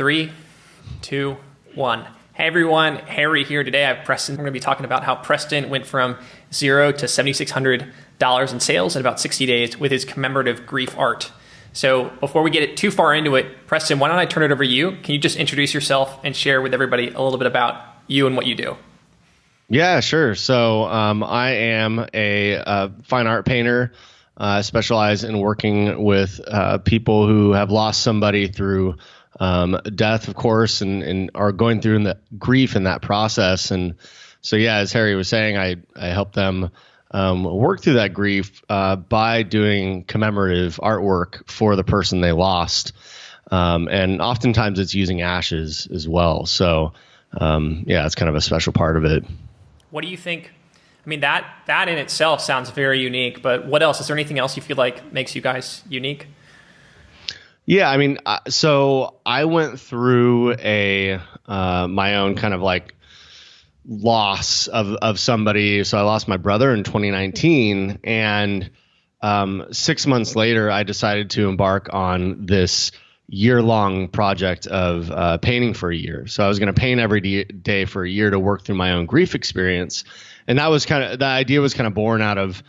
Three, two, one. Hey everyone, Harry here. Today I have Preston. We're going to be talking about how Preston went from $0 to $7,600 in sales in about 60 days with his commemorative grief art. So before we get too far into it, Preston, why don't I turn it over to you? Can you just introduce yourself and share with everybody a little bit about you and what you do? Yeah, sure. So I am a fine art painter. I specialize in working with people who have lost somebody through death, of course, and are going through the grief in that process. And so, yeah, as Harry was saying, I help them work through that grief by doing commemorative artwork for the person they lost. And oftentimes it's using ashes as well. So, yeah, it's kind of a special part of it. What do you think? I mean, that in itself sounds very unique, but what else? Is there anything else you feel like makes you guys unique? Yeah, I mean, so I went through my own kind of like loss of somebody. So I lost my brother in 2019, and 6 months later, I decided to embark on this year-long project of painting for a year. So I was going to paint every day for a year to work through my own grief experience, and the idea was kind of born out of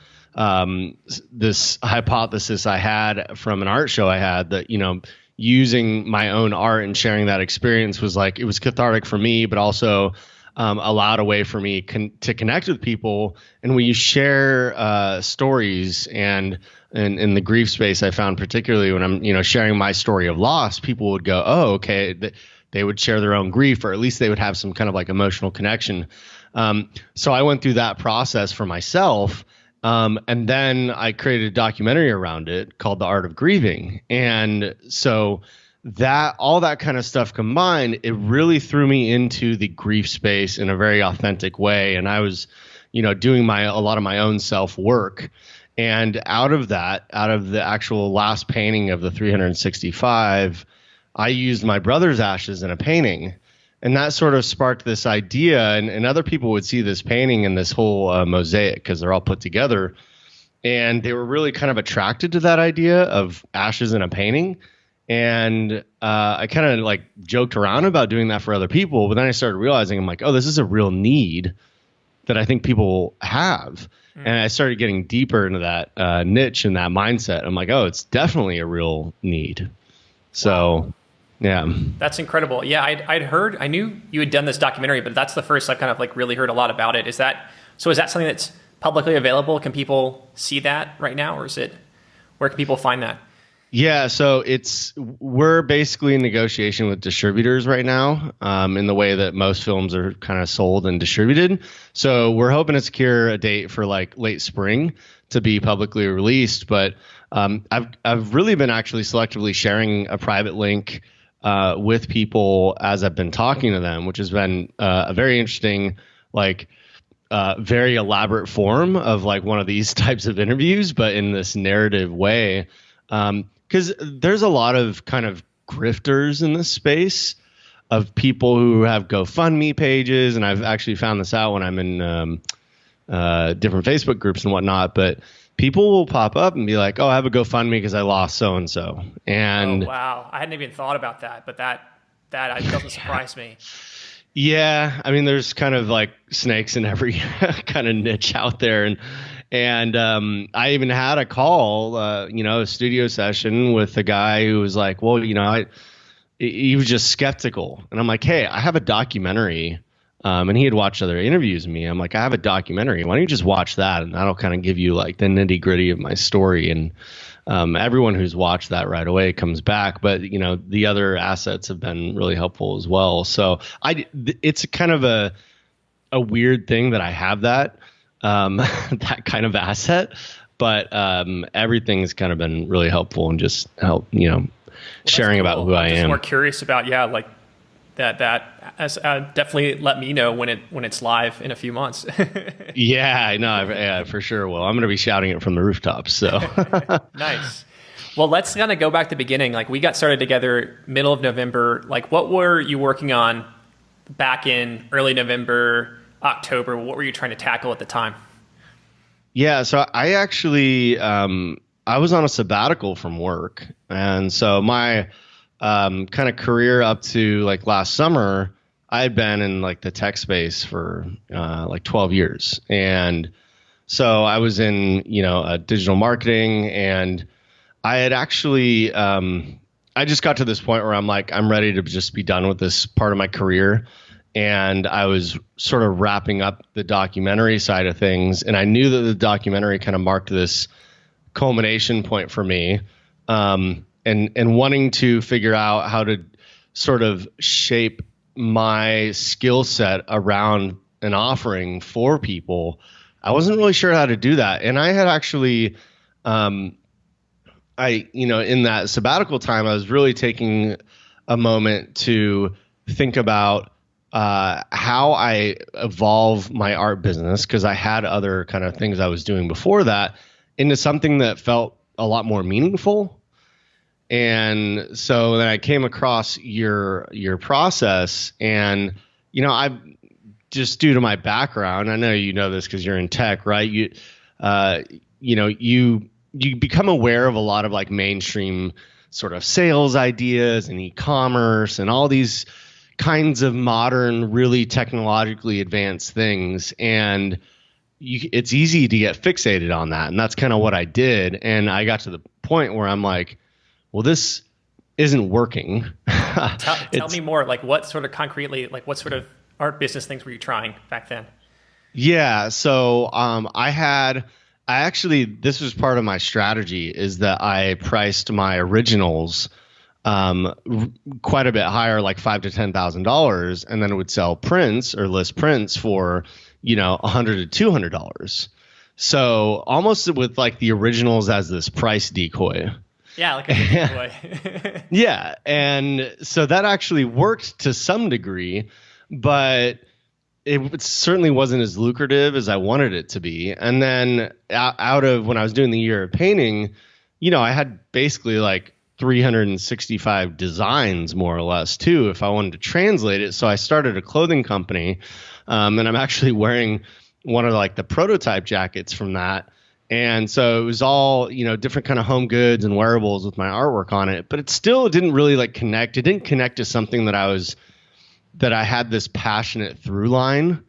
this hypothesis I had from an art show I had that, using my own art and sharing that experience was like, it was cathartic for me, but also allowed a way for me to connect with people. And when you share stories and in the grief space, I found particularly when I'm, sharing my story of loss, people would go, oh, okay. They would share their own grief, or at least they would have some kind of like emotional connection. So I went through that process for myself. And then I created a documentary around it called The Art of Grieving. And so all that kind of stuff combined, it really threw me into the grief space in a very authentic way. And I was, doing a lot of my own self work. And out of the actual last painting of the 365, I used my brother's ashes in a painting. And that sort of sparked this idea, and other people would see this painting and this whole mosaic because they're all put together. And they were really kind of attracted to that idea of ashes in a painting. And I kind of like joked around about doing that for other people. But then I started realizing, I'm like, oh, this is a real need that I think people have. And I started getting deeper into that niche and that mindset. I'm like, oh, it's definitely a real need. So... Wow. Yeah, that's incredible. Yeah, I knew you had done this documentary, but that's the first I've kind of like really heard a lot about it. Is that something that's publicly available? Can people see that right now, or where can people find that? Yeah, so we're basically in negotiation with distributors right now, in the way that most films are kind of sold and distributed. So we're hoping to secure a date for like late spring to be publicly released. But I've really been actually selectively sharing a private link with people as I've been talking to them, which has been a very interesting, very elaborate form of like one of these types of interviews, but in this narrative way. Because there's a lot of kind of grifters in this space of people who have GoFundMe pages. And I've actually found this out when I'm in different Facebook groups and whatnot. But people will pop up and be like, oh, I have a GoFundMe because I lost so-and-so. And oh, wow. I hadn't even thought about that, but that doesn't surprise me. Yeah. I mean, there's kind of like snakes in every kind of niche out there. And I even had a call, a studio session with a guy who was like, well, he was just skeptical. And I'm like, hey, I have a documentary. And he had watched other interviews with me. I'm like, I have a documentary. Why don't you just watch that? And that'll kind of give you like the nitty gritty of my story. And everyone who's watched that right away comes back. But, the other assets have been really helpful as well. So it's kind of a weird thing that I have that kind of asset. But everything's kind of been really helpful and just help, sharing cool. about who I am. I'm just more curious about, that definitely let me know when it's live in a few months. Yeah, I know. Yeah, for sure. Well, I'm going to be shouting it from the rooftops. So nice. Well, let's kind of go back to the beginning. Like, we got started together middle of November. Like, what were you working on back in early November, October? What were you trying to tackle at the time? Yeah, so I actually I was on a sabbatical from work, and so my kind of career up to like last summer, I had been in like the tech space for like 12 years. And so I was in, digital marketing, and I had actually, I just got to this point where I'm like, I'm ready to just be done with this part of my career. And I was sort of wrapping up the documentary side of things. And I knew that the documentary kind of marked this culmination point for me, and wanting to figure out how to sort of shape my skill set around an offering for people. I wasn't really sure how to do that. And I had actually, in that sabbatical time, I was really taking a moment to think about how I evolve my art business, because I had other kind of things I was doing before that, into something that felt a lot more meaningful. And so then I came across your process, and I just, due to my background, I know you know this because you're in tech, right? You become aware of a lot of like mainstream sort of sales ideas and e-commerce and all these kinds of modern, really technologically advanced things, and it's easy to get fixated on that. And that's kind of what I did. And I got to the point where I'm like, well, this isn't working. Tell me more, like what sort of concretely, like what sort of art business things were you trying back then? Yeah. So this was part of my strategy, is that I priced my originals quite a bit higher, like $5,000 to $10,000, and then it would sell prints or list prints for $100 to $200. So almost with like the originals as this price decoy. Yeah, like a decoy. Yeah, and so that actually worked to some degree, but it certainly wasn't as lucrative as I wanted it to be. And then out of when I was doing the year of painting, I had basically like 365 designs, more or less, too, if I wanted to translate it. So I started a clothing company, and I'm actually wearing one of like the prototype jackets from that. And so it was all, different kind of home goods and wearables with my artwork on it, but it still didn't really like connect. It didn't connect to something that I had this passionate through line.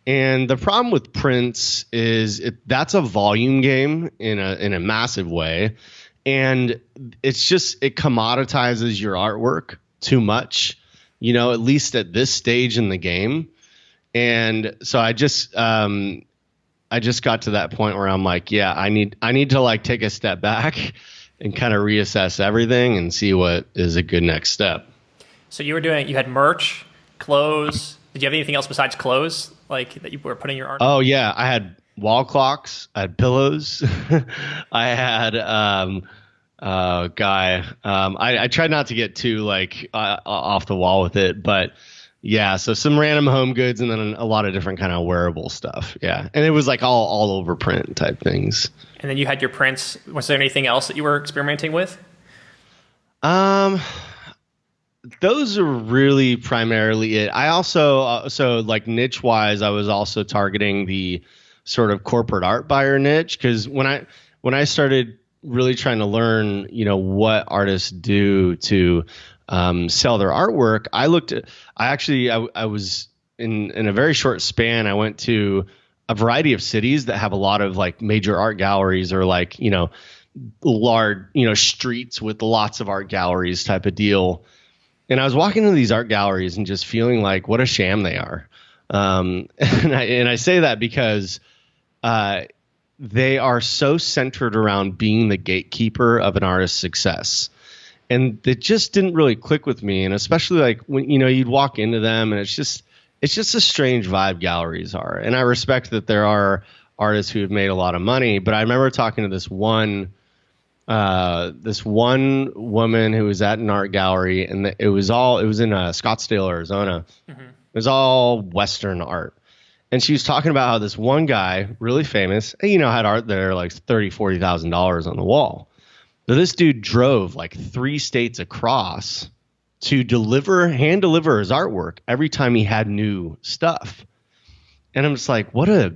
And the problem with prints is that's a volume game in a massive way. And it's just, it commoditizes your artwork too much, at least at this stage in the game. And so I just got to that point where I'm like, yeah, I need to like take a step back and kind of reassess everything and see what is a good next step. So you had merch, clothes. Did you have anything else besides clothes, like that you were putting your art? Oh yeah, I had wall clocks, I had pillows, I had I tried not to get too like off the wall with it, but yeah, so some random home goods and then a lot of different kind of wearable stuff. Yeah, and it was like all over print type things. And then you had your prints. Was there anything else that you were experimenting with? Those are really primarily it. I also, so like niche wise, I was also targeting the sort of corporate art buyer niche, because when I started really trying to learn, what artists do to sell their artwork, I was in a very short span, I went to a variety of cities that have a lot of like major art galleries, or like, large, streets with lots of art galleries type of deal. And I was walking into these art galleries and just feeling like what a sham they are. And I say that because they are so centered around being the gatekeeper of an artist's success. And it just didn't really click with me. And especially like when, you'd walk into them and it's just a strange vibe galleries are. And I respect that there are artists who have made a lot of money, but I remember talking to this one woman who was at an art gallery, and it was in Scottsdale, Arizona. Mm-hmm. It was all Western art. And she was talking about how this one guy, really famous, had art there like $30,000, $40,000 on the wall. But this dude drove like 3 states across to hand deliver his artwork every time he had new stuff. And I'm just like, what a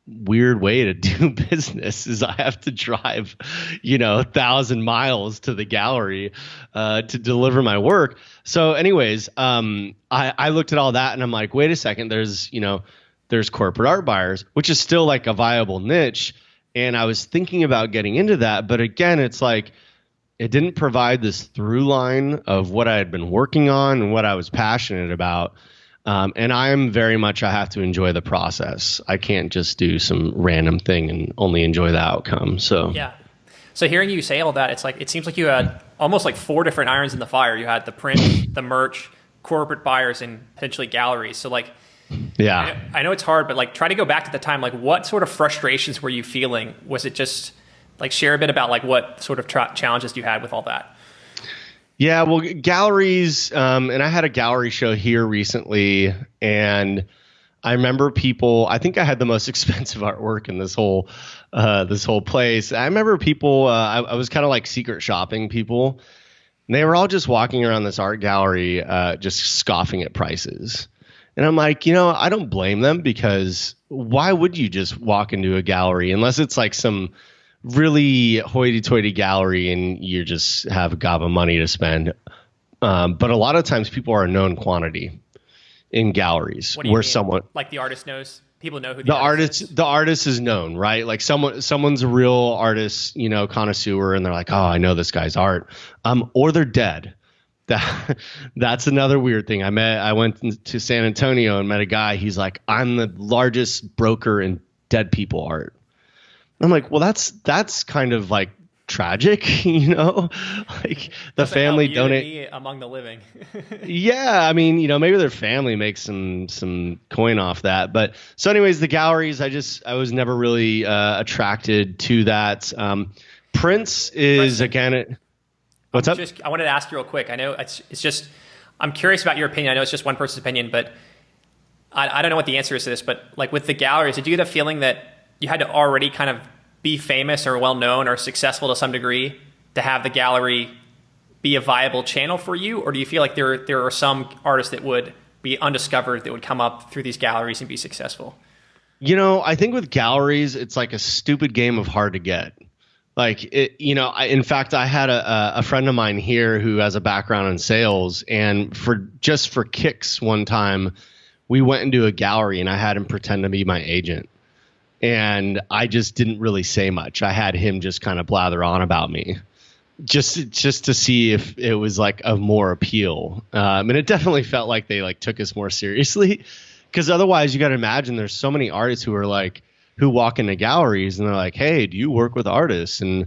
weird way to do business is I have to drive, 1,000 miles to the gallery to deliver my work. So anyways, I looked at all that and I'm like, wait a second, there's corporate art buyers, which is still like a viable niche. And I was thinking about getting into that. But again, it's like, it didn't provide this through line of what I had been working on and what I was passionate about. And I am very much, I have to enjoy the process. I can't just do some random thing and only enjoy the outcome. So yeah. So hearing you say all that, it's like, it seems like you had almost like 4 different irons in the fire. You had the print, the merch, corporate buyers, and potentially galleries. So like, yeah, I know it's hard, but like try to go back to the time, like what sort of frustrations were you feeling? Was it just like share a bit about like what sort of challenges you had with all that? Yeah, well, galleries, and I had a gallery show here recently, and I remember people. I think I had the most expensive artwork in this whole place. I remember people. I was kind of like secret shopping people, and they were all just walking around this art gallery, just scoffing at prices. And I'm like, I don't blame them, because why would you just walk into a gallery unless it's like some really hoity-toity gallery and you just have a gob of money to spend. But a lot of times people are a known quantity in galleries. What do you mean? Someone like the artist knows, people know who the artist is. The artist is known, right? Like someone's a real artist, connoisseur, and they're like, oh, I know this guy's art. Or they're dead. That's another weird thing. I went to San Antonio and met a guy. He's like, I'm the largest broker in dead people art. I'm like, well, that's kind of like tragic, like the family donate among the living. Yeah. I mean, maybe their family makes some coin off that. But so anyways, the galleries, I was never really attracted to that. Prince is Preston, again, what's up? I wanted to ask you real quick. I know it's just, I'm curious about your opinion. I know it's just one person's opinion, but I don't know what the answer is to this, but like with the galleries, did you get a feeling that you had to already kind of be famous or well-known or successful to some degree to have the gallery be a viable channel for you? Or do you feel like there are some artists that would be undiscovered that would come up through these galleries and be successful? I think with galleries, it's like a stupid game of hard to get. Like, in fact, I had a friend of mine here who has a background in sales, and for kicks one time, we went into a gallery and I had him pretend to be my agent. And I just didn't really say much. I had him just kind of blather on about me, just to see if it was like of more appeal. And it definitely felt like they like took us more seriously, because otherwise you got to imagine there's so many artists who walk into galleries and they're like, hey, do you work with artists? And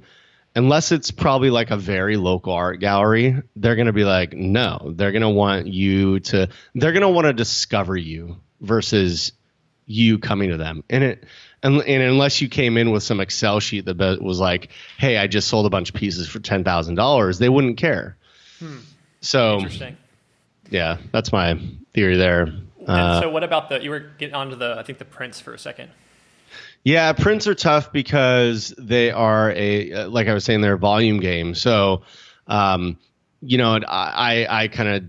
unless it's probably like a very local art gallery, they're going to be like, no, they're going to want to discover you versus you coming to them. And unless you came in with some Excel sheet that was like, hey, I just sold a bunch of pieces for $10,000, they wouldn't care. So interesting. Yeah, that's my theory there. And so what about you were getting onto I think the prints for a second. Yeah, prints are tough because they are like I was saying, they're a volume game. So, I kind of...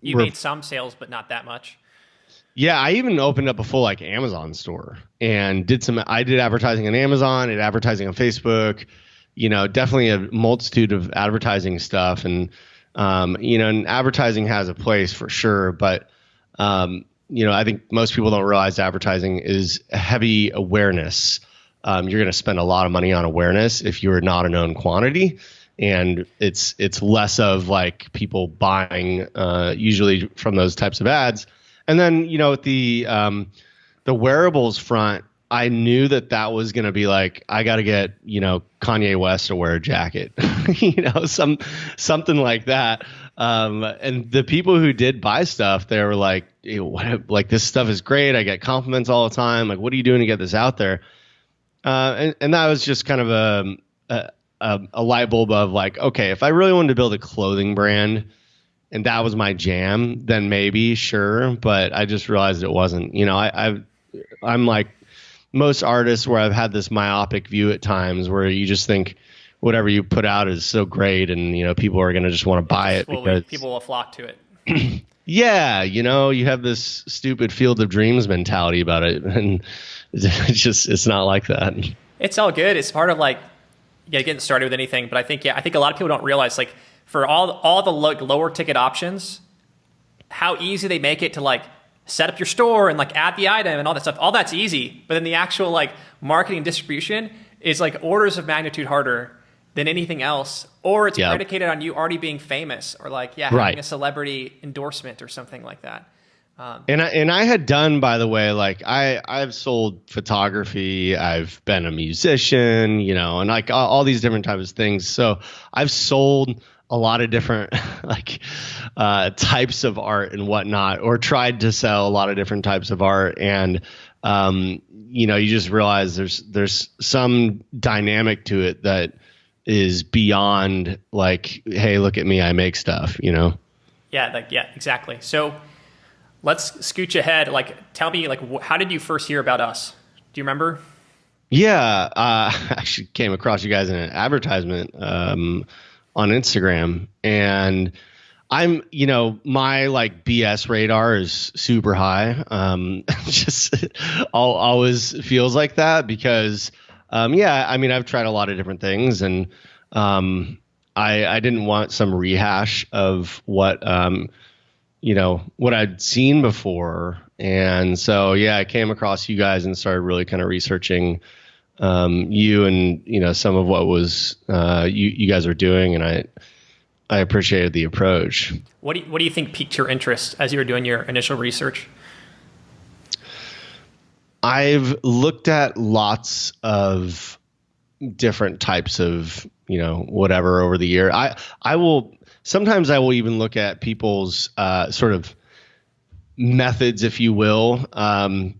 You made some sales, but not that much. Yeah, I even opened up a full like Amazon store and I did advertising on Amazon, did advertising on Facebook, definitely a multitude of advertising stuff. And, and advertising has a place for sure. But, I think most people don't realize advertising is heavy awareness. You're going to spend a lot of money on awareness if you're not a known quantity. And it's less of like people buying usually from those types of ads. And then, with the wearables front, I knew that was going to be like, I got to get, Kanye West to wear a jacket, something like that. And the people who did buy stuff, they were like, like this stuff is great. I get compliments all the time. Like, what are you doing to get this out there? And that was just kind of a light bulb of like, okay, if I really wanted to build a clothing brand, and that was my jam, then maybe, sure. But I just realized it wasn't. I'm like most artists where I've had this myopic view at times where you just think whatever you put out is so great and, people are going to just want to buy it because people will flock to it. Yeah, you have this stupid field of dreams mentality about it, and it's not like that. It's all good. It's part of like, yeah, getting started with anything. But I think a lot of people don't realize, like, for all the lower ticket options, how easy they make it to like set up your store and like add the item and all that stuff. All that's easy, but then the actual like marketing and distribution is like orders of magnitude harder than anything else, or it's predicated on you already being famous, or like having a celebrity endorsement or something like that. And I had done, by the way, like I've sold photography, I've been a musician, and like all these different types of things. So I've sold a lot of different like types of art and whatnot, or tried to sell a lot of different types of art. And you just realize there's some dynamic to it that is beyond like, hey, look at me, I make stuff, Yeah, exactly. So let's scoot ahead. Like, tell me, like, how did you first hear about us? Do you remember? Yeah, I actually came across you guys in an advertisement on Instagram, and I'm, my like BS radar is super high. Just always feels like that because, I mean, I've tried a lot of different things, and I didn't want some rehash of what what I'd seen before. And so, I came across you guys and started really kind of researching you and, some of what was you guys are doing. And I appreciated the approach. What do you think piqued your interest as you were doing your initial research? I've looked at lots of different types of, whatever over the year. Sometimes I will even look at people's sort of methods, if you will,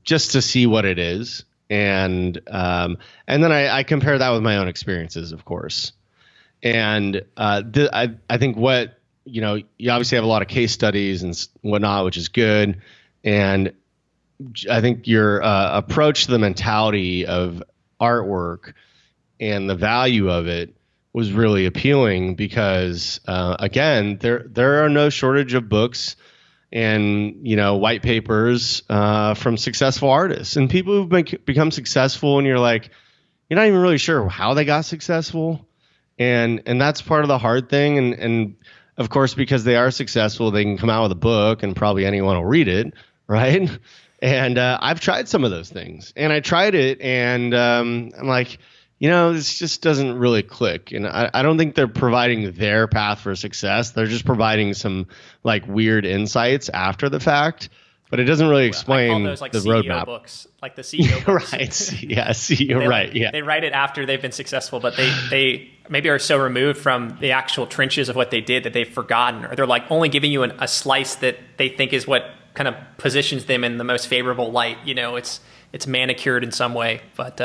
just to see what it is. And then I compare that with my own experiences, of course. And I think what, you obviously have a lot of case studies and whatnot, which is good. And I think your approach to the mentality of artwork and the value of it was really appealing because, again, there are no shortage of books and, white papers from successful artists and people who've become successful, and you're like, you're not even really sure how they got successful. And that's part of the hard thing. And of course, because they are successful, they can come out with a book and probably anyone will read it, right? And I've tried some of those things, and I tried it, and I'm like, this just doesn't really click. And I don't think they're providing their path for success. They're just providing some like weird insights after the fact, but it doesn't really explain, I call those, like, the CEO roadmap books, like the CEO books. Right. Yeah. CEO. Right. Yeah. They write it after they've been successful, but they maybe are so removed from the actual trenches of what they did that they've forgotten, or they're like only giving you a slice that they think is what kind of positions them in the most favorable light. It's manicured in some way, but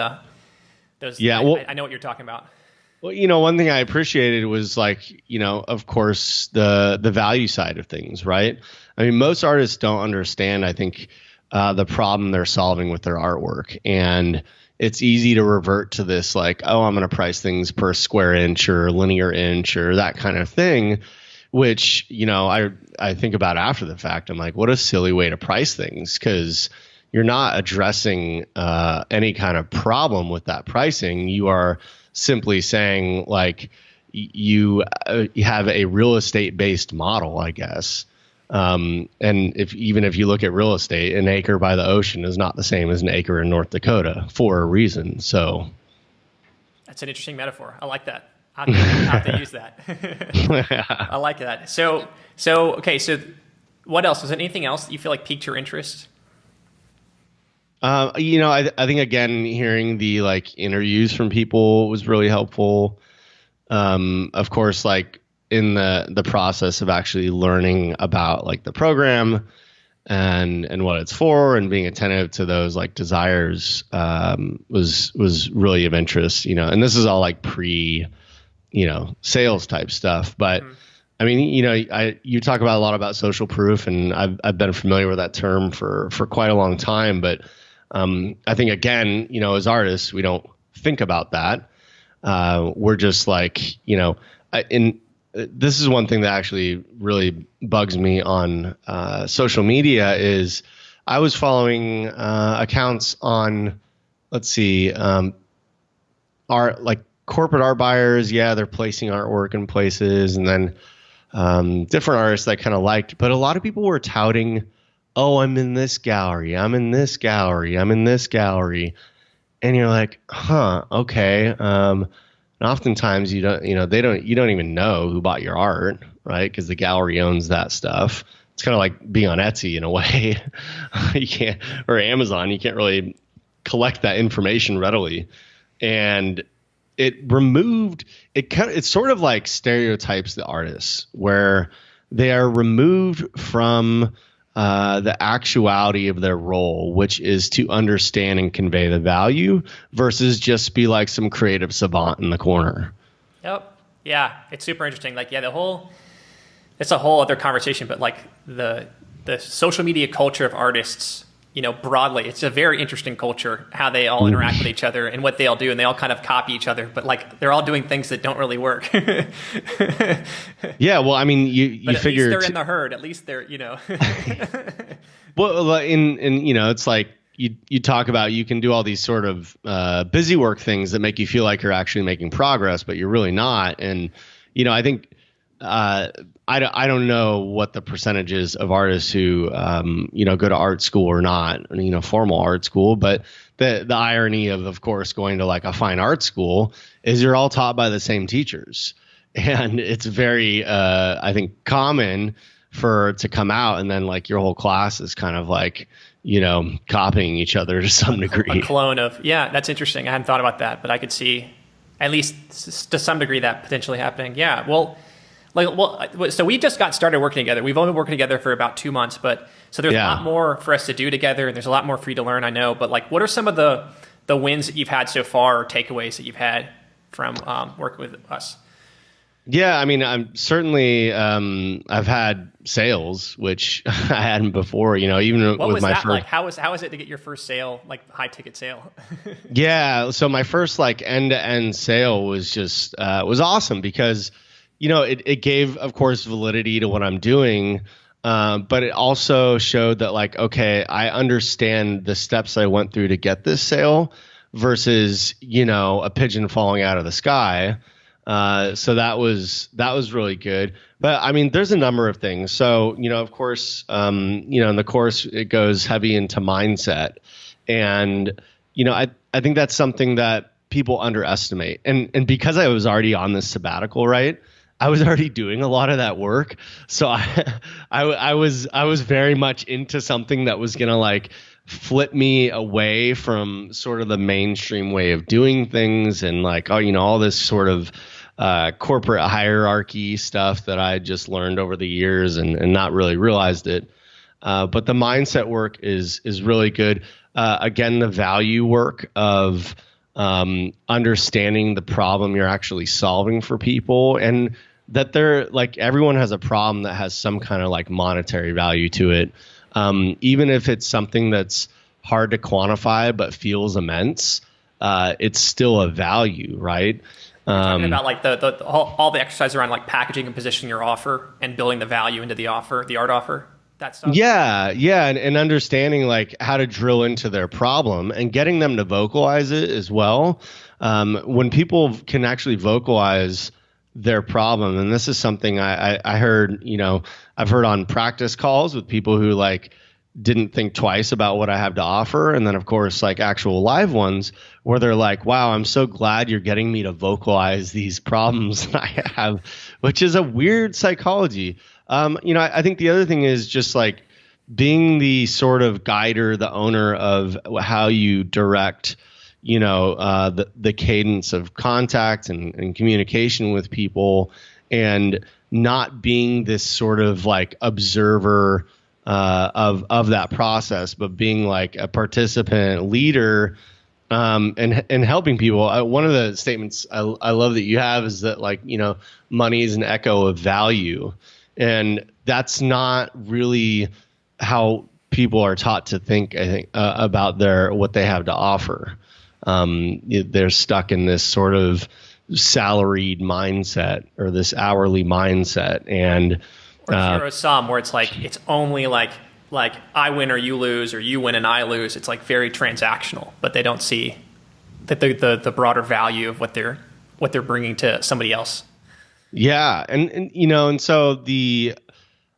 those. Yeah. I know what you're talking about. Well, one thing I appreciated was like, of course, the value side of things, right? I mean, most artists don't understand, I think, the problem they're solving with their artwork. And it's easy to revert to this like, oh, I'm going to price things per square inch or linear inch or that kind of thing, which, I think about after the fact. I'm like, what a silly way to price things, because you're not addressing any kind of problem with that pricing. You are simply saying like you have a real estate based model, I guess. And if you look at real estate, an acre by the ocean is not the same as an acre in North Dakota for a reason. So that's an interesting metaphor. I like that. I have to use that. I like that. So okay. So what else? Was there anything else that you feel like piqued your interest? I think, again, hearing the like interviews from people was really helpful. Of course, like in the process of actually learning about like the program and what it's for and being attentive to those like desires was really of interest, and this is all like pre, sales type stuff. But I mean, you talk about a lot about social proof, and I've been familiar with that term for quite a long time. But I think, again, as artists, we don't think about that. We're just like, this is one thing that actually really bugs me on social media is I was following accounts on, let's see, art, like corporate art buyers. Yeah, they're placing artwork in places, and then different artists that I kind of liked. But a lot of people were touting, oh, I'm in this gallery, I'm in this gallery, I'm in this gallery. And you're like, huh, okay. And oftentimes you don't even know who bought your art, right? Because the gallery owns that stuff. It's kind of like being on Etsy in a way. You can't, or Amazon, you can't really collect that information readily. And it sort of like stereotypes the artists, where they are removed from the actuality of their role, which is to understand and convey the value versus just be like some creative savant in the corner. Yep. Yeah. It's super interesting. Like, yeah, it's a whole other conversation, but like the social media culture of artists, broadly, it's a very interesting culture, how they all interact with each other and what they all do. And they all kind of copy each other, but like they're all doing things that don't really work. Yeah. Well, I mean, you but figure at least they're in the herd. At least they're, Well, it's like you talk about, you can do all these sort of busy work things that make you feel like you're actually making progress, but you're really not. And, I think, I don't know what the percentage is of artists who, go to art school or not, formal art school. But the irony of course, going to like a fine art school is you're all taught by the same teachers. And it's very, I think, common to come out and then like your whole class is kind of like, copying each other to some degree. A clone of, yeah, that's interesting. I hadn't thought about that, but I could see at least to some degree that potentially happening. Yeah. So we just got started working together. We've only been working together for about 2 months, but so there's a lot more for us to do together, and there's a lot more for you to learn, I know. But like, what are some of the wins that you've had so far, or takeaways that you've had from working with us? Yeah, I mean, I'm certainly I've had sales, which I hadn't before. Even what with was my that first. Like? How was it to get your first sale, like high ticket sale? Yeah, so my first like end to end sale was just was awesome because it gave, of course, validity to what I'm doing, but it also showed that like, okay, I understand the steps I went through to get this sale versus a pigeon falling out of the sky. So that was really good. But I mean, there's a number of things. So, of course, in the course, it goes heavy into mindset. And, I think that's something that people underestimate. And because I was already on this sabbatical, right, I was already doing a lot of that work. So I was very much into something that was going to like flip me away from sort of the mainstream way of doing things and like, all this sort of corporate hierarchy stuff that I just learned over the years and not really realized it. But the mindset work is really good. Again, the value work of understanding the problem you're actually solving for people, and that they're like, everyone has a problem that has some kind of like monetary value to it. Even if it's something that's hard to quantify but feels immense, it's still a value, right? Talking about like all the exercise around like packaging and positioning your offer and building the value into the offer, the art offer, that stuff. Yeah, and understanding like how to drill into their problem and getting them to vocalize it as well. When people can actually vocalize their problem, and this is something I heard, I've heard on practice calls with people who like didn't think twice about what I have to offer. And then of course, like actual live ones where they're like, wow, I'm so glad you're getting me to vocalize these problems that I have, which is a weird psychology. I think the other thing is just like being the sort of guider, the owner of how you direct, the cadence of contact and communication with people, and not being this sort of like observer of that process, but being like a participant leader, and helping people. One of the statements I love that you have is that like, money is an echo of value. And that's not really how people are taught to think, I think, about what they have to offer. They're stuck in this sort of salaried mindset or this hourly mindset. And or zero sum, where it's like it's only like I win or you lose, or you win and I lose. It's like very transactional, but they don't see that the broader value of what they're bringing to somebody else. Yeah, and you know, and so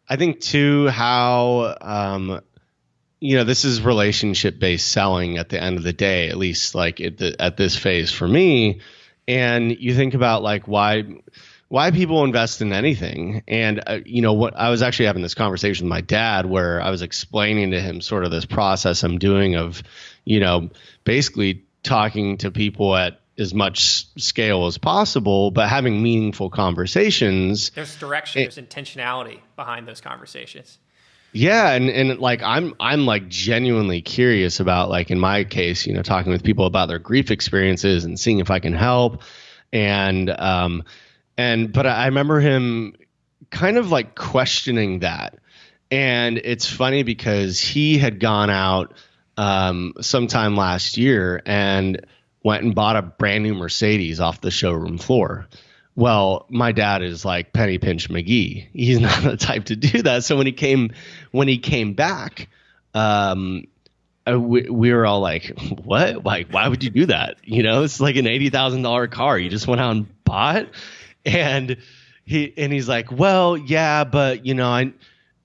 I think too how this is relationship based selling at the end of the day, at least like at this phase for me. And you think about like why people invest in anything. And what I was actually having this conversation with my dad where I was explaining to him sort of this process I'm doing of, basically talking to people at as much scale as possible, but having meaningful conversations. There's direction, there's intentionality behind those conversations. Yeah. And like, I'm like genuinely curious about, like, in my case, talking with people about their grief experiences and seeing if I can help. But I remember him kind of like questioning that. And it's funny because he had gone out sometime last year and went and bought a brand new Mercedes off the showroom floor. Well, my dad is like Penny Pinch McGee. He's not the type to do that. So when he came back, we were all like, what? Like, why would you do that? It's like an $80,000 car you just went out and bought. And he's like, well, yeah, but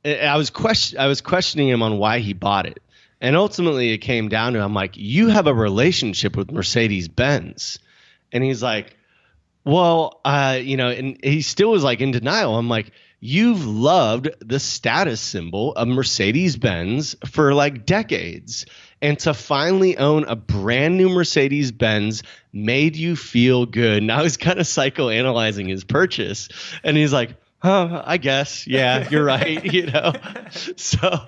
I was questioning him on why he bought it. And ultimately it came down to, I'm like, you have a relationship with Mercedes-Benz. And he's like, well, and he still was like in denial. I'm like, you've loved the status symbol of Mercedes-Benz for like decades. And to finally own a brand new Mercedes-Benz made you feel good. And I was kind of psychoanalyzing his purchase. And he's like, oh, I guess. Yeah, you're right. So,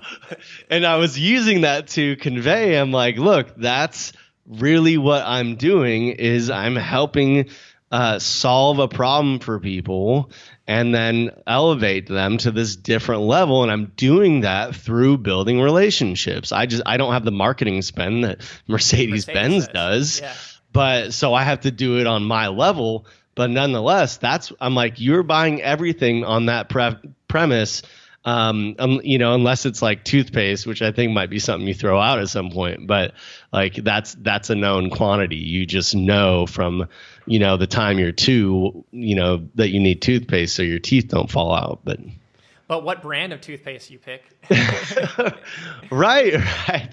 and I was using that to convey, I'm like, look, that's really what I'm doing is I'm helping solve a problem for people and then elevate them to this different level. And I'm doing that through building relationships. I don't have the marketing spend that Mercedes-Benz does, yeah. But so I have to do it on my level. But nonetheless, I'm like, you're buying everything on that premise, unless it's like toothpaste, which I think might be something you throw out at some point. But like that's a known quantity. You just know from, the time you're 2, that you need toothpaste so your teeth don't fall out. But what brand of toothpaste you pick? Right.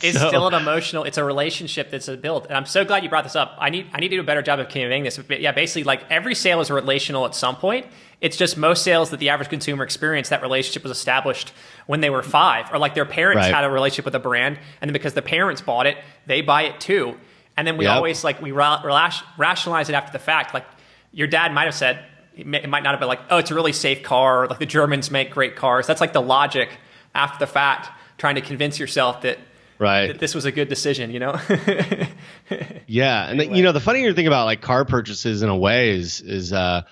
It's still an emotional, it's a relationship that's built. And I'm so glad you brought this up. I need to do a better job of conveying this. But yeah, basically like every sale is relational at some point. It's just most sales that the average consumer experienced, that relationship was established when they were 5, or like their parents had a relationship with a brand. And then because the parents bought it, they buy it too. And then we always like, we rationalize it after the fact. Like your dad might've said, it might not have been like, oh, it's a really safe car. Like the Germans make great cars. That's like the logic after the fact, trying to convince yourself that this was a good decision, Yeah. And anyway. The funnier thing about like car purchases in a way is I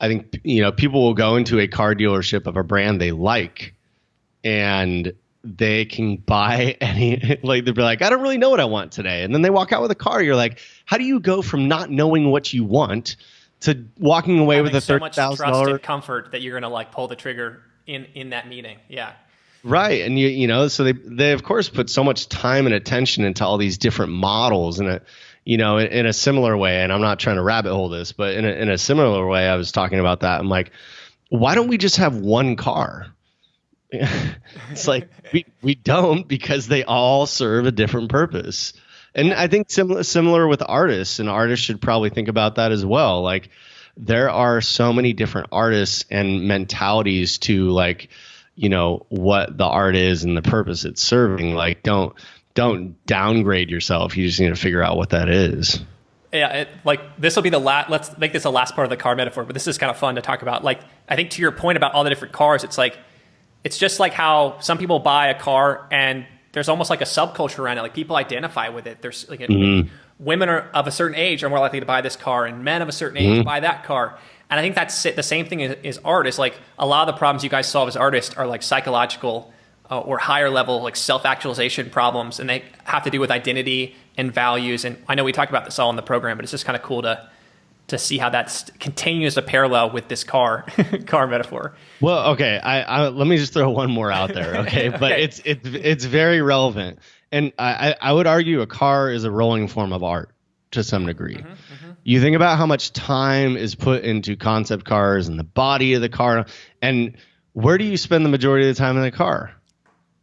think, people will go into a car dealership of a brand they like and they can buy any, like they'll be like, I don't really know what I want today. And then they walk out with a car. You're like, how do you go from not knowing what you want to walking away with a $30,000 trust and comfort that you're going to like pull the trigger in that meeting? Yeah. Right. And so they of course put so much time and attention into all these different models in a similar way. And I'm not trying to rabbit hole this, but in a similar way, I was talking about that. I'm like, why don't we just have one car? It's like we don't, because they all serve a different purpose. And I think similar with artists, and artists should probably think about that as well. Like there are so many different artists and mentalities to like, what the art is and the purpose it's serving. Like don't downgrade yourself. You just need to figure out what that is. Yeah, this will be the last. Let's make this the last part of the car metaphor. But this is kind of fun to talk about. Like I think to your point about all the different cars, it's just like how some people buy a car and there's almost like a subculture around it. Like people identify with it. There's like women are of a certain age are more likely to buy this car, and men of a certain age buy that car. And I think that's the same thing is art. Is like a lot of the problems you guys solve as artists are like psychological or higher level, like self-actualization problems, and they have to do with identity and values. And I know we talked about this all in the program, but it's just kind of cool to to see how that continues to parallel with this car metaphor. Well, okay, I let me just throw one more out there, okay? But it's very relevant, and I would argue a car is a rolling form of art to some degree. You think about how much time is put into concept cars and the body of the car, and where do you spend the majority of the time in the car?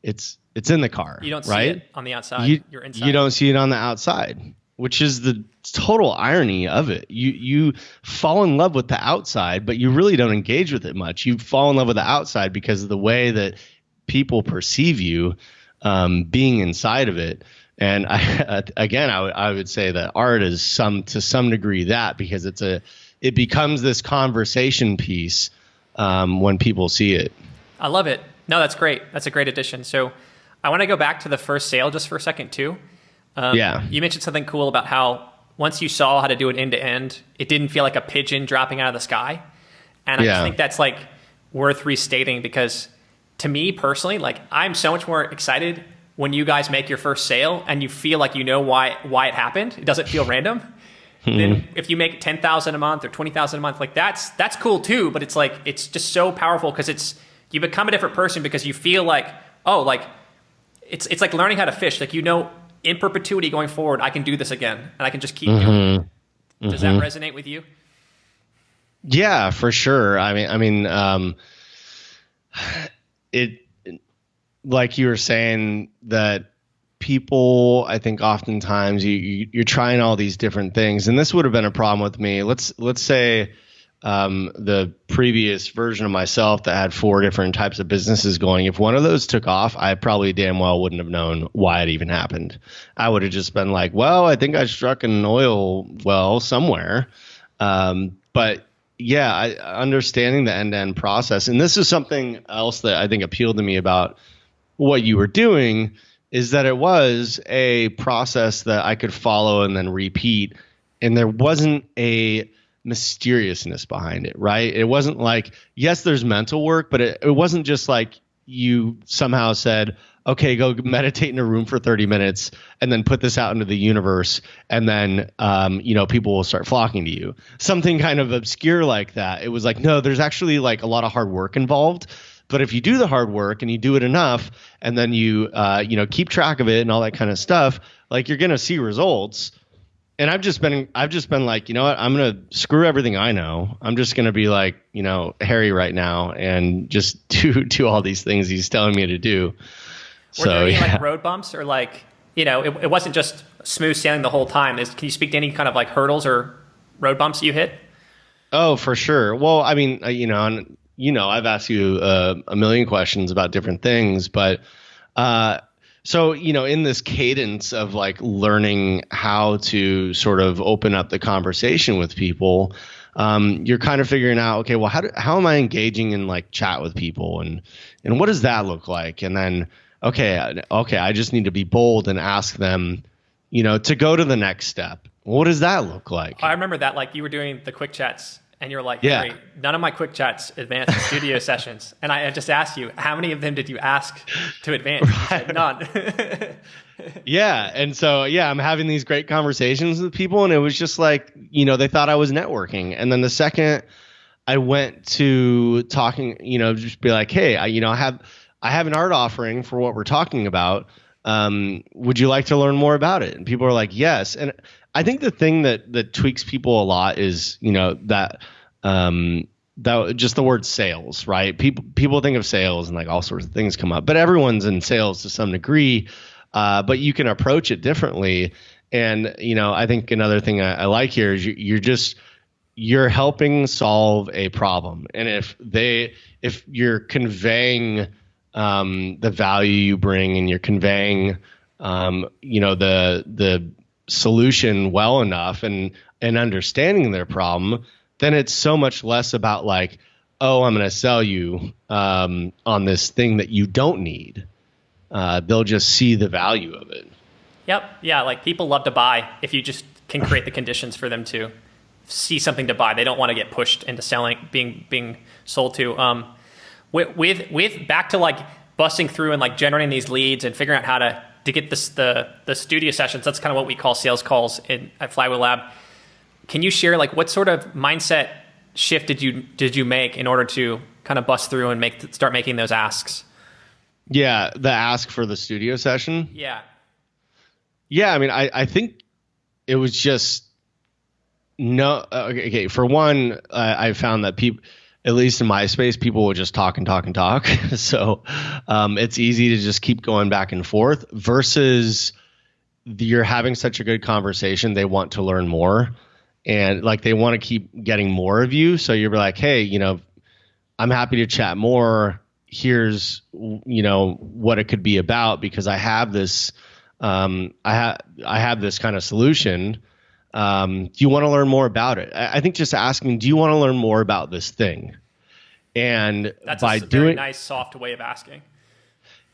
It's in the car. You don't right? see it on the outside. You're inside. You don't see it on the outside, which is the total irony of it. You fall in love with the outside, but you really don't engage with it much. You fall in love with the outside because of the way that people perceive you being inside of it. And I would say that art is to some degree that, because it becomes this conversation piece when people see it. I love it. No, that's great. That's a great addition. So I want to go back to the first sale just for a second too. You mentioned something cool about how once you saw how to do it end to end, it didn't feel like a pigeon dropping out of the sky. And I just think that's like worth restating, because to me personally, like I'm so much more excited when you guys make your first sale and you feel like you know why it happened. It doesn't feel random. Then if you make 10,000 a month or 20,000 a month, like that's cool too. But it's like, it's just so powerful because you become a different person because you feel like, oh, like it's like learning how to fish. Like, in perpetuity going forward, I can do this again and I can just keep doing it. Does that resonate with you? Yeah, for sure. I mean, it, like you were saying, that people, I think oftentimes you're trying all these different things, and this would have been a problem with me. Let's say the previous version of myself that had 4 different types of businesses going, if one of those took off, I probably damn well wouldn't have known why it even happened. I would have just been like, well, I think I struck an oil well somewhere. But yeah, understanding the end-to-end process. And this is something else that I think appealed to me about what you were doing, is that it was a process that I could follow and then repeat. And there wasn't a mysteriousness behind it, right? It wasn't like, yes, there's mental work, but it wasn't just like you somehow said, okay, go meditate in a room for 30 minutes and then put this out into the universe. And then, people will start flocking to you. Something kind of obscure like that. It was like, no, there's actually like a lot of hard work involved. But if you do the hard work and you do it enough, and then you keep track of it and all that kind of stuff, like you're going to see results. And I've just been like, you know what, I'm going to screw everything I know. I'm just going to be like, Harry right now and just do all these things he's telling me to do. Were there any like road bumps, or like, it wasn't just smooth sailing the whole time? Can you speak to any kind of like hurdles or road bumps you hit? Oh, for sure. Well, I mean, I've asked you a million questions about different things, but so, in this cadence of like learning how to sort of open up the conversation with people, you're kind of figuring out, okay, well, how am I engaging in like chat with people, and what does that look like? And then, okay, I just need to be bold and ask them, to go to the next step. What does that look like? I remember that, like you were doing the quick chats. And you're like, yeah, Harry, none of my quick chats advance to studio sessions. And I just asked you, how many of them did you ask to advance? Right. None. Yeah. And so, I'm having these great conversations with people, and it was just like, they thought I was networking. And then the second I went to talking, just be like, hey, I have an art offering for what we're talking about. Would you like to learn more about it? And people are like, yes. And I think the thing that tweaks people a lot is, that just the word sales, right? People think of sales and like all sorts of things come up, but everyone's in sales to some degree. But you can approach it differently. And, I think another thing I like here is you're helping solve a problem. And if you're conveying the value you bring, and you're conveying, the solution well enough and understanding their problem, then it's so much less about like, oh, I'm going to sell you on this thing that you don't need. They'll just see the value of it. Yep. Yeah. Like people love to buy if you just can create the conditions for them to see something to buy. They don't want to get pushed into selling, being sold to. With back to like busting through and like generating these leads and figuring out how to get the studio sessions. That's kind of what we call sales calls at Flywheel Lab. can you share like what sort of mindset shift did you make in order to kind of bust through and start making those asks? Yeah, the ask for the studio session. Yeah. Yeah, I mean, I think it was just no. Okay, for one, I found that people, at least in my space, people will just talk and talk and talk. So it's easy to just keep going back and forth versus you're having such a good conversation. They want to learn more and like they want to keep getting more of you. So you're like, hey, you know, I'm happy to chat more. Here's, you know, what it could be about because I have this, I have this kind of solution. Do you want to learn more about it? I think just asking, do you want to learn more about this thing? And that's by a very nice, soft way of asking.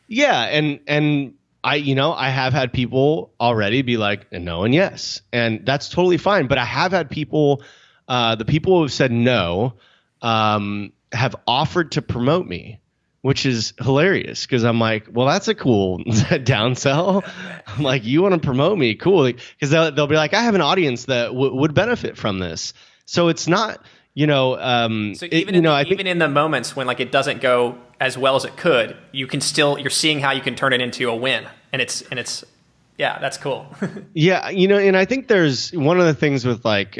Yeah. And I have had people already be like, no and yes. And that's totally fine. But I have had people, the people who have said no, have offered to promote me, which is hilarious because I'm like, well, that's a cool downsell. I'm like, you want to promote me? Cool. Because they'll be like, I have an audience that would benefit from this. So it's not, you know, so even in the moments when like it doesn't go as well as it could, you're seeing how you can turn it into a win. And it's yeah, that's cool. Yeah. You know, and I think there's one of the things with like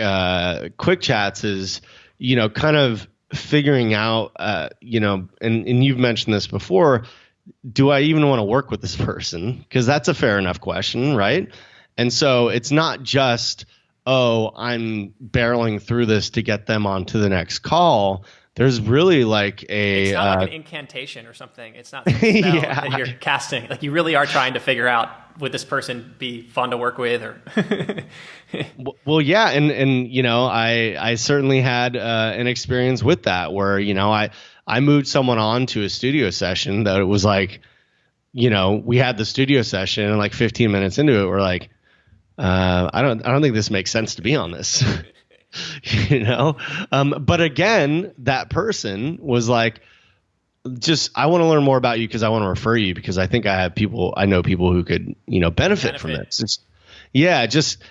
quick chats is, you know, kind of figuring out, you know, and you've mentioned this before, do I even want to work with this person? Because that's a fair enough question, right? And so it's not just, oh, I'm barreling through this to get them onto the next call. There's really like it's not like an incantation or something. It's not a spell that you're casting. Like you really are trying to figure out, would this person be fun to work with or well, yeah. And, you know, I certainly had an experience with that where, you know, I moved someone on to a studio session that it was like, you know, we had the studio session and like 15 minutes into it, we're like, I don't think this makes sense to be on this, you know? But again, that person was like, I want to learn more about you because I want to refer you because I think I know people who could, you know, benefit from this. Yeah,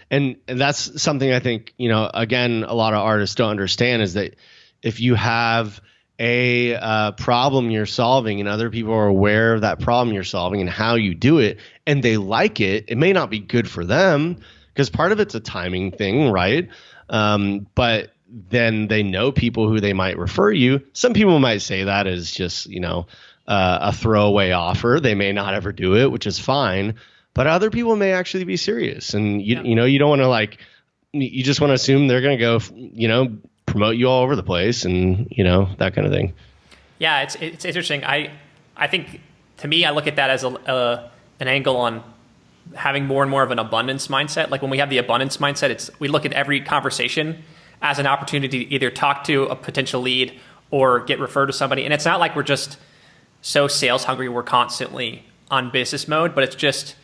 and that's something I think, you know, again, a lot of artists don't understand is that if you have a problem you're solving and other people are aware of that problem you're solving and how you do it and they like it, it may not be good for them because part of it's a timing thing, right? But then they know people who they might refer you. Some people might say that as just, you know, a throwaway offer. They may not ever do it, which is fine. But other people may actually be serious. And, you know, you don't want to like, you just want to assume they're going to go, you know, promote you all over the place and, you know, that kind of thing. Yeah, it's interesting. I think to me, I look at that as an angle on having more and more of an abundance mindset. Like when we have the abundance mindset, we look at every conversation as an opportunity to either talk to a potential lead or get referred to somebody. And it's not like we're just so sales hungry, we're constantly on business mode, but it's just,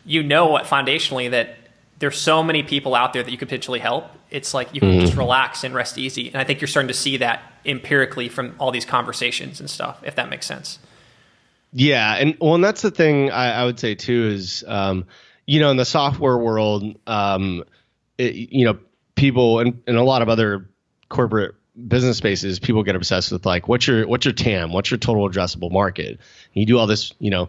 you know what, foundationally that there's so many people out there that you could potentially help. It's like you can just relax and rest easy. And I think you're starting to see that empirically from all these conversations and stuff, if that makes sense. Yeah. And that's the thing I would say too is, you know, in the software world, you know, people and a lot of other corporate business spaces, people get obsessed with like, what's your TAM? What's your total addressable market? And you do all this, you know,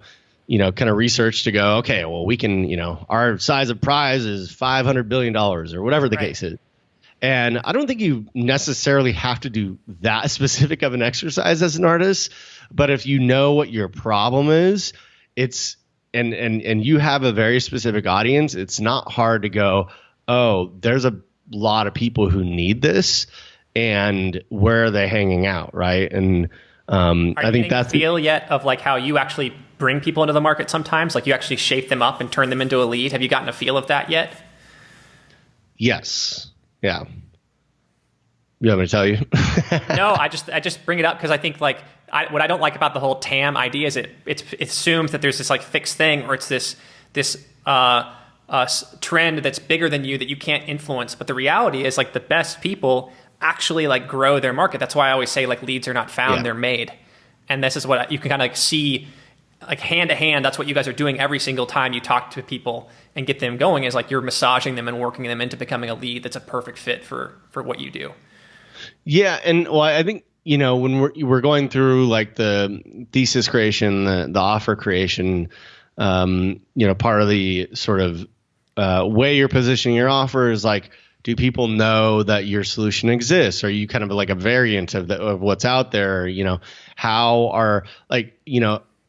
kind of research to go, okay, well, we can, you know, our size of prize is $500 billion or whatever the case is. And I don't think you necessarily have to do that specific of an exercise as an artist, but if you know what your problem is, it's, and you have a very specific audience, it's not hard to go, oh, there's a lot of people who need this and where are they hanging out, right? And I think that's the feel yet of like how you actually bring people into the market sometimes, like you actually shape them up and turn them into a lead. Have you gotten a feel of that yet? Yes. Yeah. You want me to tell you? No, I just bring it up because I think like what I don't like about the whole TAM idea is it assumes that there's this like fixed thing or it's this trend that's bigger than you that you can't influence. But the reality is like the best people actually like grow their market. That's why I always say like leads are not found, they're made. And this is what you can kind of like see like hand to hand, that's what you guys are doing every single time you talk to people and get them going, is like you're massaging them and working them into becoming a lead that's a perfect fit for what you do. Yeah. And well, I think, when we're going through like the thesis creation, the offer creation, part of the sort of way you're positioning your offer is like, do people know that your solution exists? Are you kind of like a variant of what's out there? How are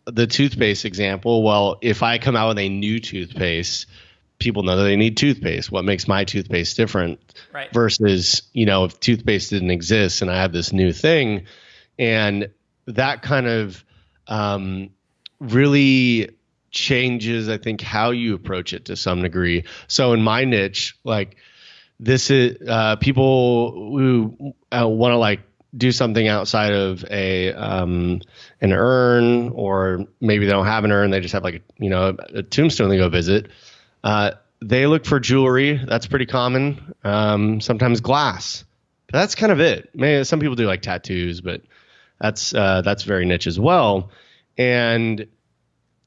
the toothpaste example? Well, if I come out with a new toothpaste, people know that they need toothpaste. What makes my toothpaste different? Right. Versus, if toothpaste didn't exist and I have this new thing, and that kind of really changes, I think, how you approach it to some degree. So in my niche, like this is people who want to like do something outside of an urn, or maybe they don't have an urn, they just have like a tombstone they go visit. They look for jewelry. That's pretty common. Sometimes glass. But that's kind of it. Maybe some people do like tattoos, but that's very niche as well. And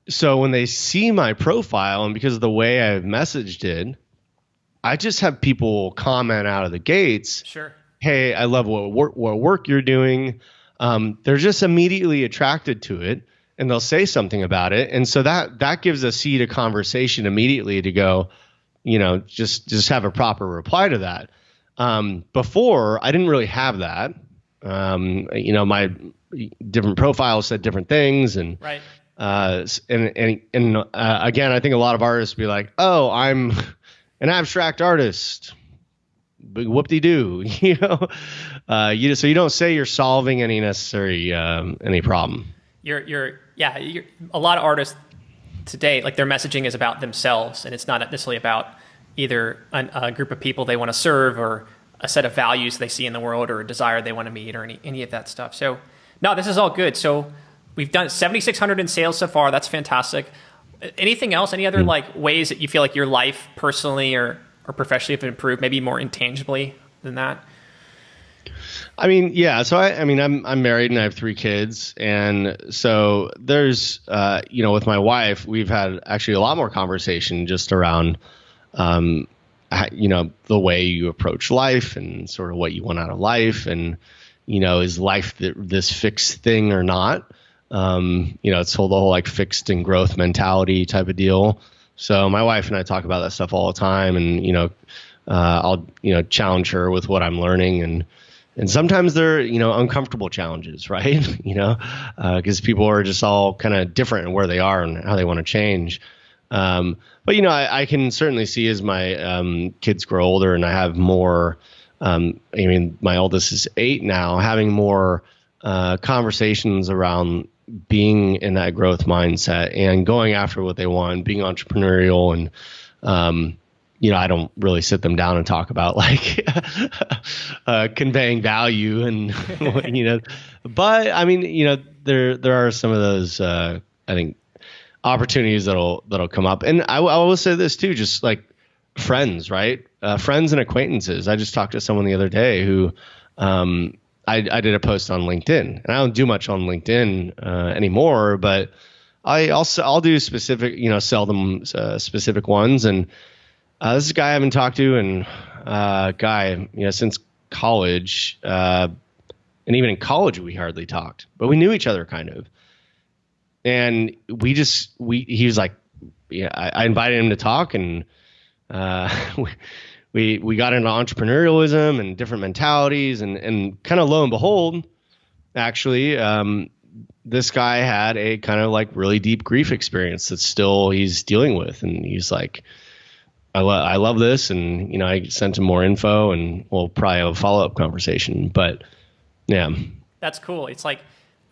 so when they see my profile, and because of the way I've messaged it, I just have people comment out of the gates. Sure. Hey, I love what work you're doing. They're just immediately attracted to it, and they'll say something about it. And so that gives a seed of conversation immediately to go, just have a proper reply to that. Before, I didn't really have that. My different profiles said different things, and right. Again, I think a lot of artists be like, oh, I'm an abstract artist. Big whoop-de-doo, so you don't say you're solving any problem. You're a lot of artists today, like their messaging is about themselves, and it's not necessarily about either a group of people they want to serve, or a set of values they see in the world, or a desire they want to meet, or any of that stuff. So no, this is all good. So we've done 7,600 in sales so far. That's fantastic. Anything else? Any other like ways that you feel like your life personally or professionally have improved, maybe more intangibly than that? I mean, yeah. So I'm married and I have 3 kids, and so there's with my wife, we've had actually a lot more conversation just around the way you approach life and sort of what you want out of life, and is life this fixed thing or not? It's the whole like fixed and growth mentality type of deal. So my wife and I talk about that stuff all the time, and I'll challenge her with what I'm learning, and sometimes they're uncomfortable challenges, right? Because people are just all kind of different in where they are and how they want to change. But I can certainly see as my kids grow older and I have more. My oldest is 8 now, having more conversations around being in that growth mindset and going after what they want, being entrepreneurial, and I don't really sit them down and talk about like conveying value and but I mean there are some of those I think opportunities that'll come up. And I will say this too, just like friends, right? Friends and acquaintances. I just talked to someone the other day who I did a post on LinkedIn, and I don't do much on LinkedIn anymore, but I'll do specific, sell them specific ones. And this is a guy I haven't talked to, and since college, and even in college we hardly talked, but we knew each other kind of. And he was like, yeah, I invited him to talk, and we got into entrepreneurialism and different mentalities, and kind of lo and behold, actually, this guy had a kind of like really deep grief experience that still he's dealing with. And he's like, I love this. And, I sent him more info, and we'll probably have a follow-up conversation, but yeah. That's cool. It's like,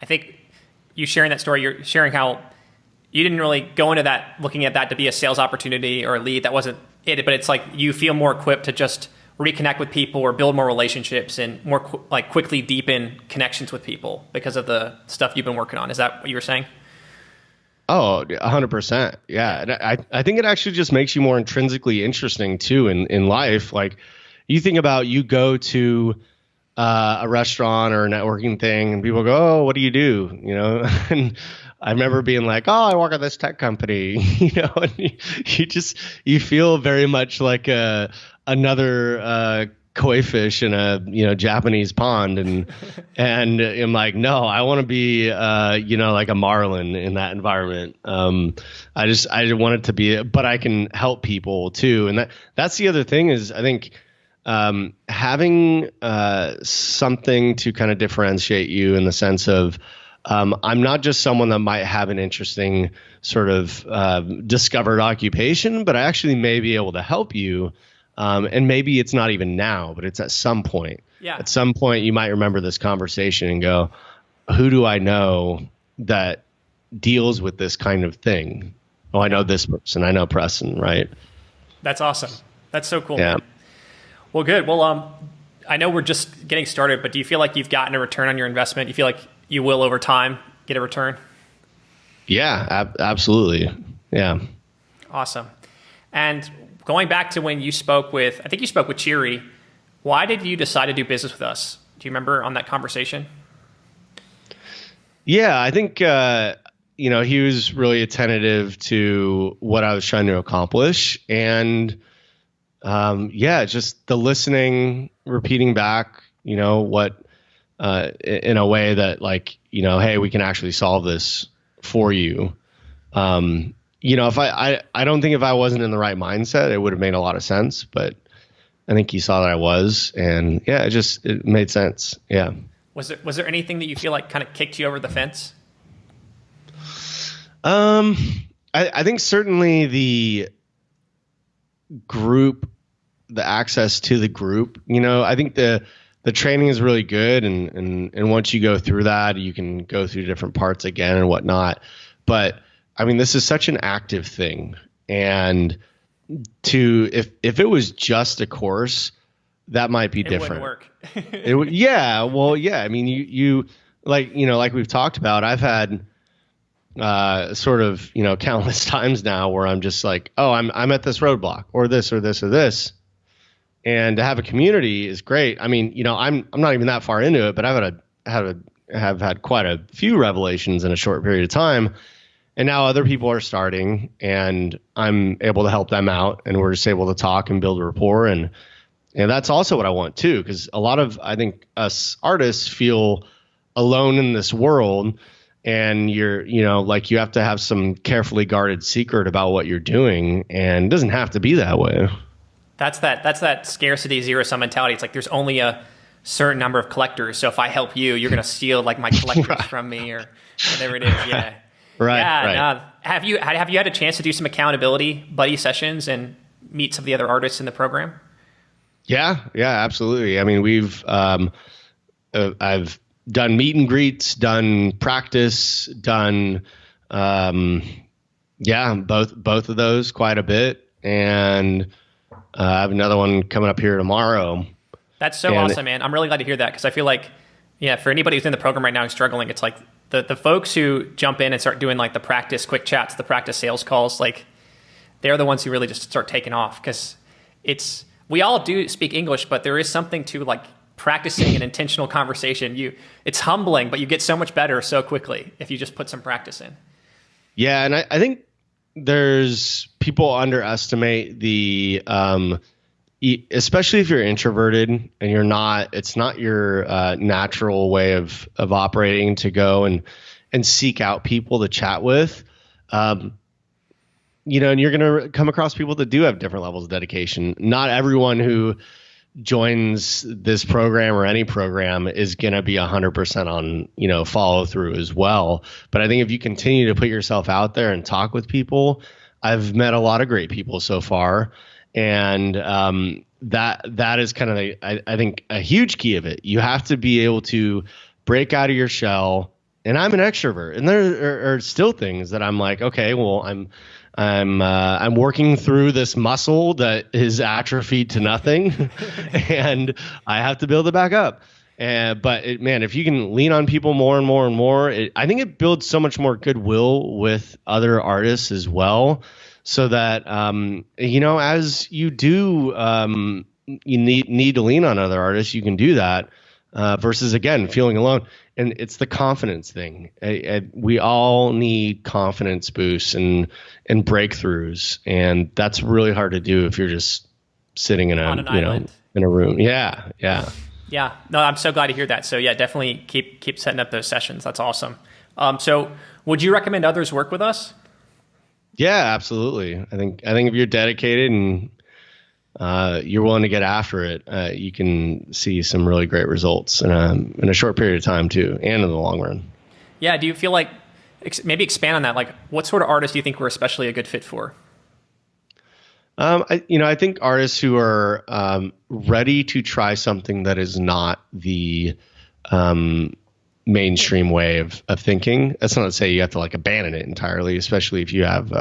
I think you sharing that story, you're sharing how you didn't really go into that, looking at that to be a sales opportunity or a lead. That wasn't it, but it's like you feel more equipped to just reconnect with people or build more relationships and more quickly deepen connections with people because of the stuff you've been working on. Is that what you were saying? Oh, 100%. Yeah. And I think it actually just makes you more intrinsically interesting too in life. Like you think about, you go to a restaurant or a networking thing and people go, oh, what do you do? And I remember being like, oh, I work at this tech company, and you feel very much like another koi fish in a Japanese pond, and I'm like, no, I want to be like a marlin in that environment. I want it to be, but I can help people too, and that's the other thing is I think having something to kind of differentiate you in the sense of I'm not just someone that might have an interesting sort of discovered occupation, but I actually may be able to help you. And maybe it's not even now, but it's at some point. Yeah. At some point, you might remember this conversation and go, who do I know that deals with this kind of thing? Oh, I know this person. I know Preston, right? That's awesome. That's so cool. Yeah. Man. Well, good. Well, I know we're just getting started, but do you feel like you've gotten a return on your investment? You feel like you will over time get a return? Yeah, absolutely. Yeah. Awesome. And going back to when you spoke with, I think you spoke with Cheery, why did you decide to do business with us? Do you remember on that conversation? Yeah, I think, he was really attentive to what I was trying to accomplish. And, just the listening, repeating back, what, in a way that like, hey, we can actually solve this for you. If I don't think if I wasn't in the right mindset, it would have made a lot of sense, but I think he saw that I was, and yeah, it made sense. Yeah. Was there anything that you feel like kind of kicked you over the fence? I think certainly the group, the access to the group, I think the training is really good. And once you go through that, you can go through different parts again and whatnot. But I mean, this is such an active thing. And if it was just a course, that might be different. It wouldn't work. Yeah. Well, yeah. I mean, you like we've talked about, I've had, sort of, countless times now where I'm just like, oh, I'm at this roadblock or this or this or this. And to have a community is great. I mean, I'm not even that far into it, but have had quite a few revelations in a short period of time. And now other people are starting and I'm able to help them out, and we're just able to talk and build a rapport. And that's also what I want too. Cause a lot of, I think us artists feel alone in this world, and you're, like you have to have some carefully guarded secret about what you're doing, and it doesn't have to be that way. That's that scarcity zero-sum mentality. It's like there's only a certain number of collectors. So if I help you, you're going to steal like my collectors from me or whatever it is. Yeah. Right. Yeah. Right. No. Have you had a chance to do some accountability buddy sessions and meet some of the other artists in the program? Yeah, absolutely. I mean, I've done meet and greets, done practice, done, both of those quite a bit. And I have another one coming up here tomorrow. That's so awesome, man. I'm really glad to hear that, because I feel like, for anybody who's in the program right now who's struggling, it's like the folks who jump in and start doing like the practice quick chats, the practice sales calls, like they're the ones who really just start taking off, because we all do speak English, but there is something to like practicing an intentional conversation. It's humbling, but you get so much better so quickly if you just put some practice in. Yeah, and I think there's people underestimate the especially if you're introverted and it's not your natural way of operating to go and seek out people to chat with, and you're going to come across people that do have different levels of dedication. Not everyone who joins this program or any program is going to be 100% on, follow through as well. But I think if you continue to put yourself out there and talk with people, I've met a lot of great people so far. And that is kind of, I think, a huge key of it. You have to be able to break out of your shell. And I'm an extrovert, and there are still things that I'm like, okay, well, I'm working through this muscle that is atrophied to nothing, and I have to build it back up. But if you can lean on people more and more and more, I think it builds so much more goodwill with other artists as well. So that, as you do, you need to lean on other artists, you can do that, versus again, feeling alone. and it's the confidence thing. We all need confidence boosts and breakthroughs, and that's really hard to do if you're just sitting in On an island. in a room. Yeah. Yeah. No, I'm so glad to hear that. So yeah, definitely keep setting up those sessions. That's awesome. So would you recommend others work with us? Yeah, absolutely. I think if you're dedicated and you're willing to get after it, you can see some really great results in a short period of time too, and in the long run. Yeah. Do you feel like maybe expand on that? Like, what sort of artists do you think we're especially a good fit for? I think artists who are ready to try something that is not the mainstream way of thinking. That's not to say you have to like abandon it entirely, especially if you have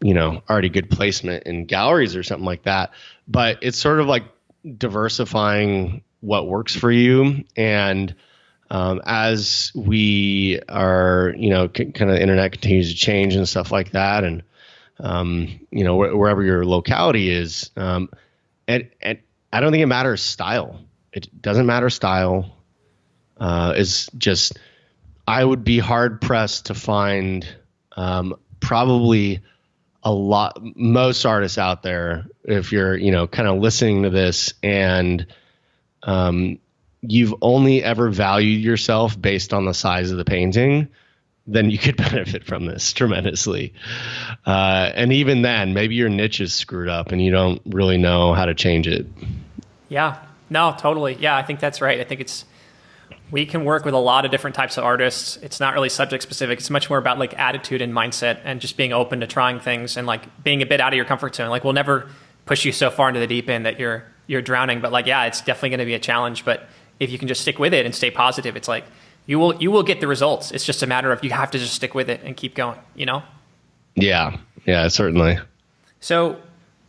already good placement in galleries or something like that. But it's sort of like diversifying what works for you. And as we are, kind of the internet continues to change and stuff like that, and wherever your locality is, and I don't think it matters style. It doesn't matter style. Is just, I would be hard pressed to find probably most artists out there, if you're, kind of listening to this and you've only ever valued yourself based on the size of the painting, then you could benefit from this tremendously. And even then, maybe your niche is screwed up and you don't really know how to change it. Yeah, no, totally. Yeah, I think that's right. I think we can work with a lot of different types of artists. It's not really subject specific. It's much more about like attitude and mindset and just being open to trying things and like being a bit out of your comfort zone. Like, we'll never push you so far into the deep end that you're drowning. But like, yeah, it's definitely going to be a challenge. But if you can just stick with it and stay positive, it's like you will get the results. It's just a matter of you have to just stick with it and keep going, Yeah, certainly. So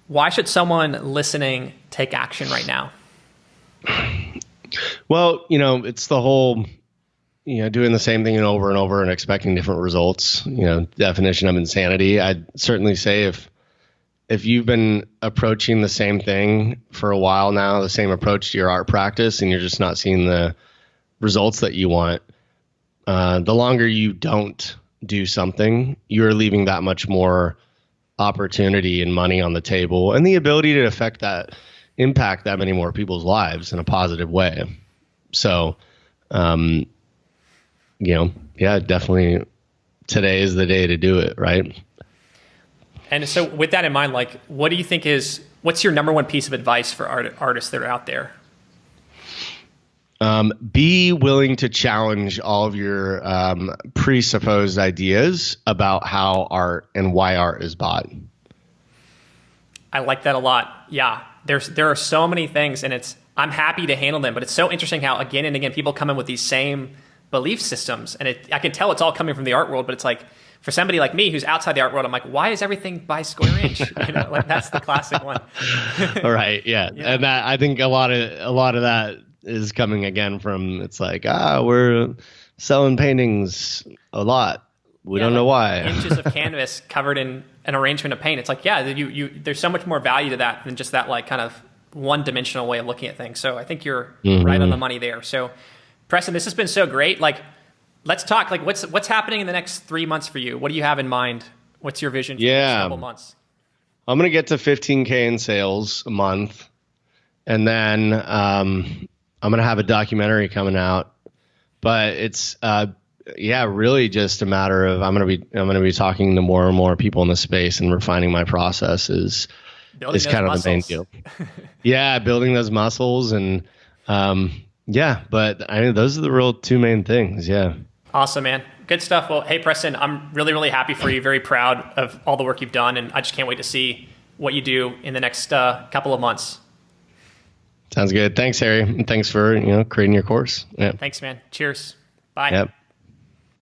why should someone listening take action right now? Well, it's the whole, doing the same thing over and over and expecting different results, definition of insanity. I'd certainly say if you've been approaching the same thing for a while now, the same approach to your art practice, and you're just not seeing the results that you want, the longer you don't do something, you're leaving that much more opportunity and money on the table and the ability to impact that many more people's lives in a positive way. So, definitely today is the day to do it, right? And so with that in mind, like, what do you think what's your number one piece of advice for artists that are out there? Be willing to challenge all of your presupposed ideas about how art and why art is bought. I like that a lot. Yeah. There are so many things, and I'm happy to handle them, but it's so interesting how again and again people come in with these same belief systems, and I can tell it's all coming from the art world, but it's like for somebody like me who's outside the art world, I'm like, why is everything by square inch? Like that's the classic one. All right, yeah. And that, I think a lot of that is coming again from, it's like, we're selling paintings a lot. We don't know why. Inches of canvas covered in an arrangement of paint. It's like, there's so much more value to that than just that like kind of one-dimensional way of looking at things. So I think you're right on the money there. So Preston, this has been so great. Like, let's talk, like what's happening in the next 3 months for you? What do you have in mind? What's your vision for the next couple months? I'm going to get to 15K in sales a month. And then I'm going to have a documentary coming out, but it's, really just a matter of I'm going to be talking to more and more people in the space and refining my process is kind of the main deal. Yeah, building those muscles and but I mean those are the real two main things. Yeah. Awesome, man. Good stuff. Well, hey Preston, I'm really, really happy for you. Very proud of all the work you've done, and I just can't wait to see what you do in the next couple of months. Sounds good. Thanks, Harry, and thanks for creating your course. Yeah. Thanks, man. Cheers. Bye. Yep.